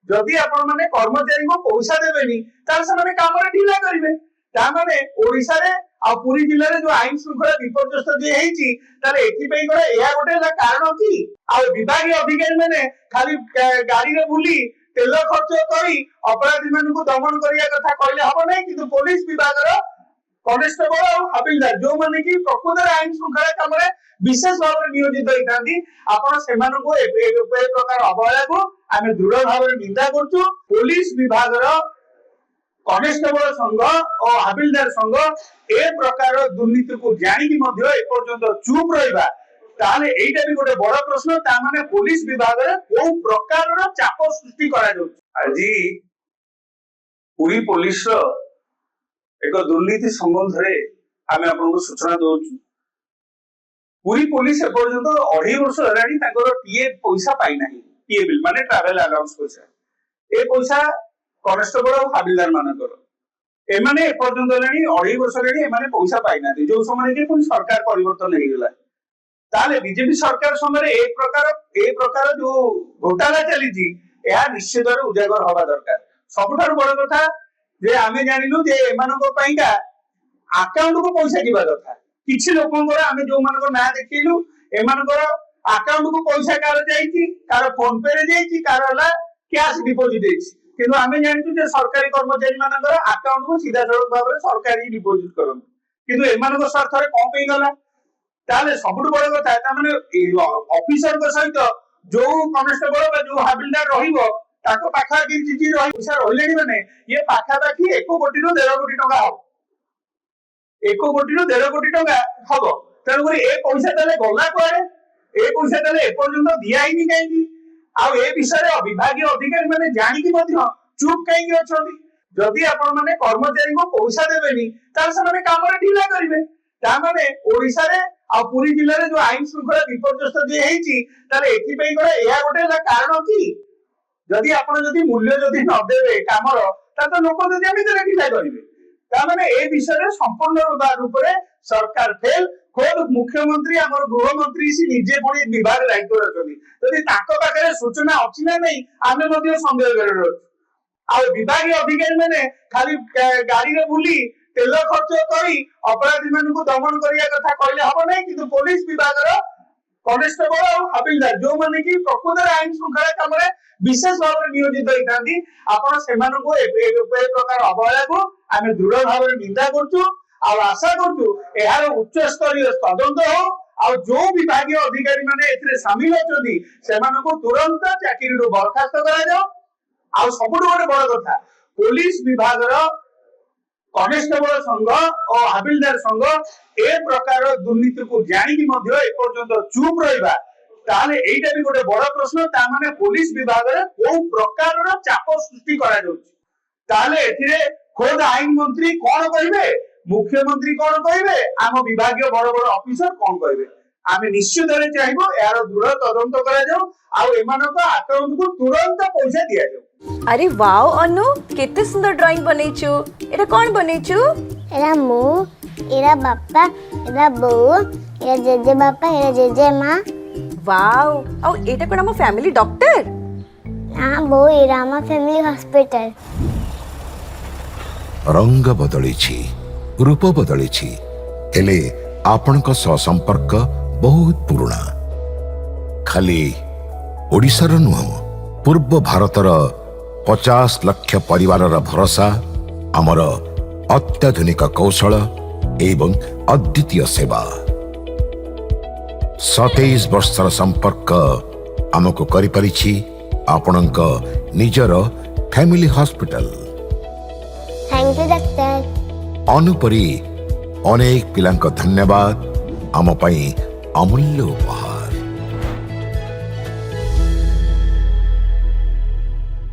जदि आपण माने कर्मचारी को पैसा देबेनी तार से माने काम रे ढिला करिवे ता माने ओडिसा रे आ पुरी जिल्ला रे जो आईन शृंखला विपर्यस्त जे हेची तार एथि पई करे एया गोटे कारण की आ विभागीय अधिकारी माने खाली गाड़ी रे बुली तेल खर्च करी अपराधी मान को दमन करिया कथा कहले हबो नै किंतु पुलिस विभाग रो कनेस्टेबल और हबिलदार जो माने की प्रकृत आईन शृंखला काम रे विशेष भाव में नियोजित होइतांदी आपण सेमान को ए प्रकार अवहेला को आमे दृढ़ भाव में निंदा करछु। पुलिस विभाग रो कनेस्टेबल संघ और हबिलदार संघ ए प्रकार दुर्नीति को जानि कि मध्य ए पर्यंत चुप रहिबा ताले एटा भी गोटे बड़ प्रश्न ता माने पुलिस विभाग रे को प्रकार रो चाप सृष्टि करा जाउ आजि पुरी पुलिस रो एक दुर्नीति संबंध रे आमे आपन को सूचना दोछु। पुरी पुलिस ए पर्यंत 2.5 वर्ष हेलानी ताकर टीए पैसा पाई नाही टीए बिल माने ट्रैवल अलाउंस पैसा ए पैसा कनेस्टेबल और हबिलदार मानकर एमाने ए पर्यंत हेलानी 2.5 वर्ष हेलानी एमाने पैसा पाई नाही जो समय के पुनी सरकार परिवर्तन हे गेला ताले बीजेपी सरकार समय ए प्रकार जो घोटाला चली जी या निश्चित रे उजागर होबा दरकार। सबठार बड़ कथा जे आमे जानिलु जे एमानको पईका अकाउंट को पैसा दिबा दरकार किछि लोकंकर आमे जो मानकर ना देखिलु एमानकर अकाउंट को पैसा कार जाईची कार फोन पे रे जाईची कार हला कैश डिपॉजिट देछि किंतु आमे जानितु जे सरकारी कर्मचारी मानकर अकाउंट को सीधा सड़क भाव रे सरकारी डिपॉजिट करन किंतु एमानकर स्वार्थ रे कोन पे गला ताले सबुठ बड़ कथा ता माने ऑफिसर के सहित जो कनेस्टेबल बा जो हबिलदार रहिबो ताको पाखा कि चिठी रहि पैसा रहिलेनी माने ये पाखा बाकी 1 कोटी रो 1.5 कोटी टका हो 1 कोटी रो 1.5 कोटी टका हबो तेनु करी ए पैसा तले गला कोरे ए पैसा तले ए पर्यंत दियाइनी काईकी आ ए विषय रे विभागीय अधिकारी माने जानि कि मध्य चुप काईकी अछंती जदि आपण माने कर्मचारी को पैसा देबेनी तार से माने काम रे ढिला करिवे ता माने ओडिसा रे आ पुरी जिल्ला रे जो आईन शृंखला विपर्यस्त जे हेची तार एथि पई करे एया गोटे कारण की जदि आपण जदि मूल्य जदि न देबे कामर ता तो लोक जदि आमी करे ढिला करिवे ता माने ए विषय रे संपूर्ण रूप रे सरकार फेल खुद मुख्यमंत्री हमर गृह मंत्री सी निजे पड़ी विभाग दायित्व रखनी जदि ताको पाखरे सूचना अछि ना नहीं आमे मध्ये संदेह करे रहू आ विभागीय अधिकारी माने खाली गाड़ी रे बुली तेल खर्च करी अपराधी मान को दमन करिया कथा कहले हबो नै किंतु पुलिस विभाग रो कनेस्टेबल और हबिलदार जो माने की प्रकृत आईन शृंखला काम रे विशेष भाव में नियोजित होइतांदी आपण सेमान को ए प्रकार अवहेला को आमे दृढ़ भाव में निंदा करछु आ आशा करछु एहार उच्च स्तरीय तदंत हो आ जो विभागीय अधिकारी माने एथरे शामिल होचंदी सेमान को तुरंत चाकरी रो बरखास्त करा जाओ आ सबुठ बड़ बड़ कथा पुलिस विभाग रो कनेस्टेबल संघ और हबिलदार संघ ए प्रकार दुर्नीति को जानि कि मध्य ए पर्यंत चुप रहिबा ताले एटा भी गोटे बड़ प्रश्न ता माने पुलिस विभाग रे को प्रकार रो चाप सृष्टि करा जाउची ताले एथिरे खुद आईन मंत्री कोन कहिबे मुख्यमंत्री कोन कहिबे आम विभागीय बड़ बड़ ऑफिसर कोन कहिबे आमे निश्चित रे चाहबो यार दृढ़ तदंत करा जाऊ आ एमानक अकाउंट को तुरंत पैसा दिया जाऊ। अरे वाओ अनु केते सुंदर ड्राइंग बनेछु एटा कोन बनेछु एरा मु एरा बापा एरा बो एरा जेजे बापा एरा जेजे मां वाओ औ एटा कोन हम फैमिली डॉक्टर हां बो एरा हम फैमिली हॉस्पिटल रंग बदलिछि रूप बदलिछि हेले आपनक संपर्क बहुत पुराना खाली ओडिसा रो नुह पूर्व भारतर 50 लाख परिवार भरोसा आमर अत्याधुनिक कौशल एवं अद्वितीय सेवा 27 वर्षर संपर्क आमको करि परिछि आपनक निजर family hospital. Thank you doctor. अनुपरी अनेक पिलांक धन्यवाद आम पई अमूल्य उपहार।